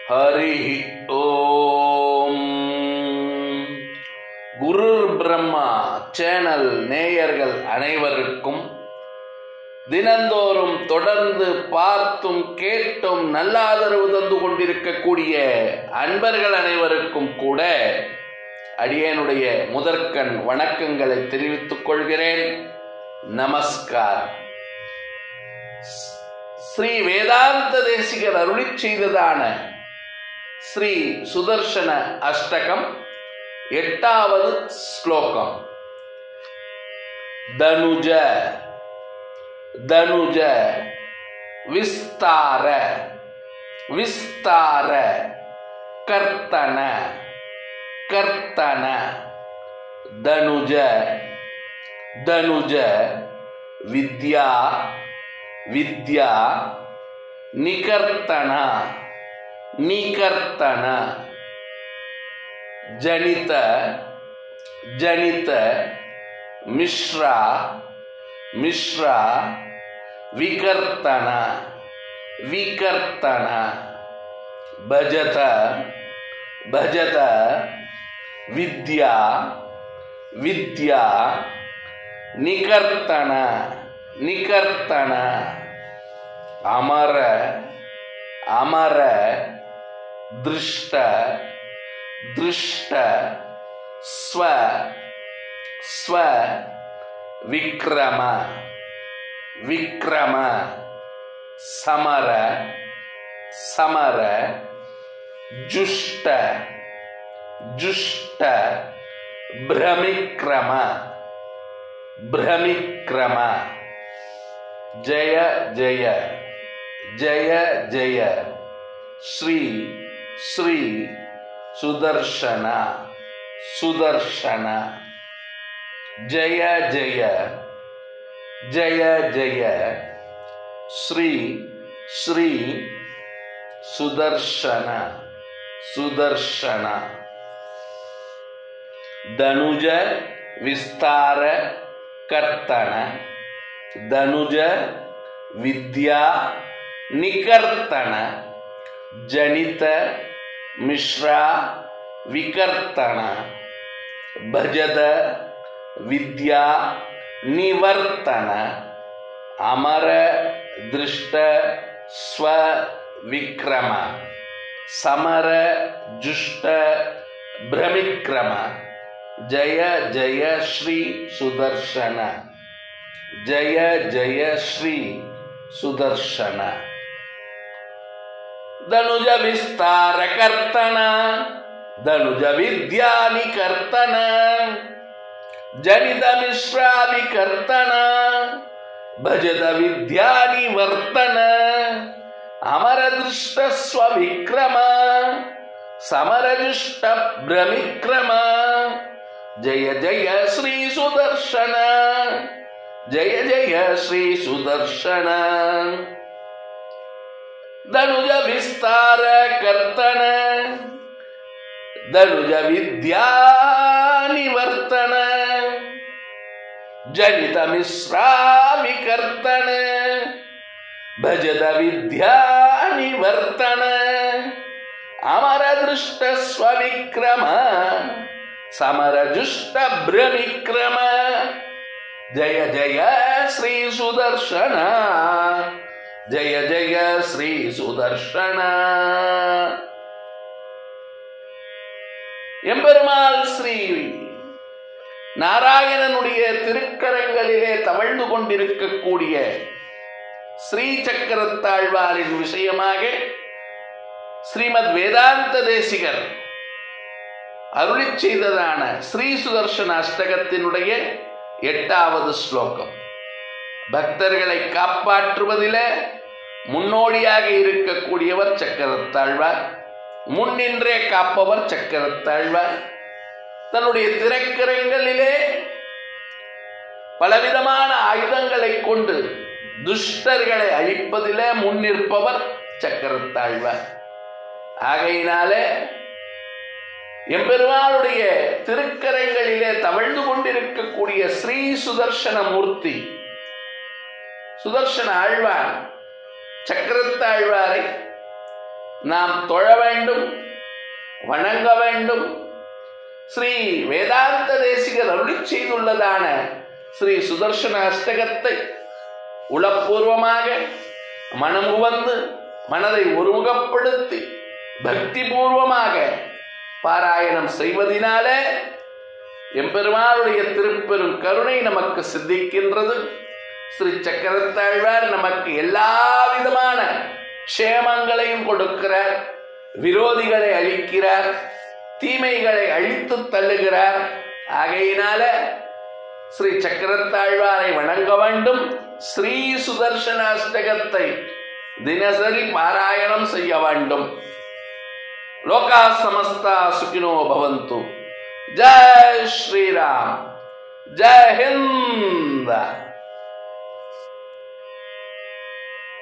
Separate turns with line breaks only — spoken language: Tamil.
ஹரி ஓம். குரு பிரம்மா சேனல் நேயர்கள் அனைவருக்கும், தினந்தோறும் தொடர்ந்து பார்த்தும் கேட்டும் நல்ல ஆதரவு தந்து கொண்டிருக்கக்கூடிய அன்பர்கள் அனைவருக்கும் கூட அடியேனுடைய முதற்கண் வணக்கங்களை தெரிவித்துக் கொள்கிறேன். நமஸ்காரம். ஸ்ரீ வேதாந்த தேசிகர் அருளிச் செய்ததான ஸ்ரீ சுதர்சன அஷ்டகம் 8வது ஸ்லோகம். தனுஜ தனுஜ விஸ்தார விஸ்தார கர்த்தன கர்த்தன தனுஜ தனுஜ வித்யா வித்யா நிகர்த்தன நிகர்த்தன ஜனித ஜனித மிஸ்ரா மிஸ்ரா விகர்த்தன விகர்த்தன பஜத பஜத வித்யா வித்யா நிகர்த்தன நிகர்த்தன அமர அமர திருஷ்ட திருஷ்ட ஸ்வ ஸ்வ விக்ரம விக்ரம சமர சமர ஜுஷ்ட ஜுஷ்ட பிரமிக்ரம பிரமிக்ரம ஜய ஜய ஜய ஜய ஸ்ரீ ஸ்ரீ சுதர்சன சுதர்சன ஜய ஜய ஜய ஜய ஸ்ரீ ஸ்ரீ சுதர்சன சுதர்சன தனுஜ விஸ்தார கர்த்தன தனுஜ வித்யா நிகர்த்தன ஜனித மிஸ்ரா விகர்த்தன பஜத வித்யா நிவர்த்தன அமர திருஷ்ட ஸ்வ விக்ரம சமர ஜுஷ்ட பிரமிக்ரம ஜய ஜய ஸ்ரீ சுதர்சன ஜய ஜய ஸ்ரீ சுதர்சன தனுஜ விஸ்தார கர்த்தன தனுஜ வித்யா நிகர்த்தன ஜனித மிஸ்ரா விகர்த்தன பஜத வித்யா நிவர்த்தன அமர திருஷ்ட ஸ்வ விக்ரம சமர ஜுஷ்ட பிரமிக்ரம ஜய ஜய ஸ்ரீ சுதர்சன ஜய ஜய ஸ்ரீ சுதர்சன தனுஜ விஸ்தார கர்த்தன தனுஜ வித்யா நிவர்த்தன ஜனித மிஸ்ரா விகர்த்தன பஜத வித்யா நிவர்த்தன அமர திருஷ்ட ஸ்வ விக்ரம சமர ஜுஷ்ட பிரமிக்ரம ஜய ஜய ஸ்ரீ சுதர்சன ஜய ஜய ஸ்ரீ சுதர்சன. எம்பெருமாள் ஸ்ரீ நாராயணனுடைய திருக்கரங்களிலே தவழ்ந்து கொண்டிருக்கக்கூடிய ஸ்ரீ சக்கரத்தாழ்வாரின் விஷயமாக ஸ்ரீமத் வேதாந்த தேசிகர் அருளிச் செய்ததான ஸ்ரீ சுதர்சன அஷ்டகத்தினுடைய 8வது ஸ்லோகம். பக்தர்களை காப்பாற்றுவதில் முன்னோடியாக இருக்கக்கூடியவர் சக்கரத்தாழ்வார், முன்னின்றே காப்பவர் சக்கரத்தாழ்வார். தன்னுடைய திரைக்கரங்களிலே பலவிதமான ஆயுதங்களை கொண்டு துஷ்டர்களை அழிப்பதிலே முன்னிற்பவர் சக்கரத்தாழ்வார். ஆகையினாலே எம்பெருமானுடைய திருக்கரங்களிலே தவழ்ந்து கொண்டிருக்கக்கூடிய ஸ்ரீ சுதர்சன மூர்த்தி சுதர்சன ஆழ்வார் சக்கரத்தாழ்வாரை நாம் தொழ வேண்டும், வணங்க வேண்டும். ஸ்ரீ வேதாந்த தேசிகர் அருளிச் செய்துள்ளதான ஸ்ரீ சுதர்சன அஷ்டகத்தை உளப்பூர்வமாக மனமுவந்து மனதை ஒருமுகப்படுத்தி பக்தி பூர்வமாக பாராயணம் செய்வதினாலே எம்பெருமானுடைய திருப்பெரும் கருணை நமக்கு சித்திக்கின்றது. ஸ்ரீ சக்கரத்தாழ்வார் நமக்கு எல்லா விதமான க்ஷேமங்களையும் கொடுக்கிறார், விரோதிகளை அழிக்கிறார், தீமைகளை அழித்து தள்ளுகிறார். ஆகையினால ஸ்ரீ சக்கரத்தாழ்வாரை வணங்க வேண்டும். ஸ்ரீ சுதர்சன அஷ்டகத்தை தினசரி பாராயணம் செய்ய வேண்டும். லோகா சமஸ்தா சுகினோ பவந்து. ஜெய் ஸ்ரீராம், ஜெய் ஹிந்த்.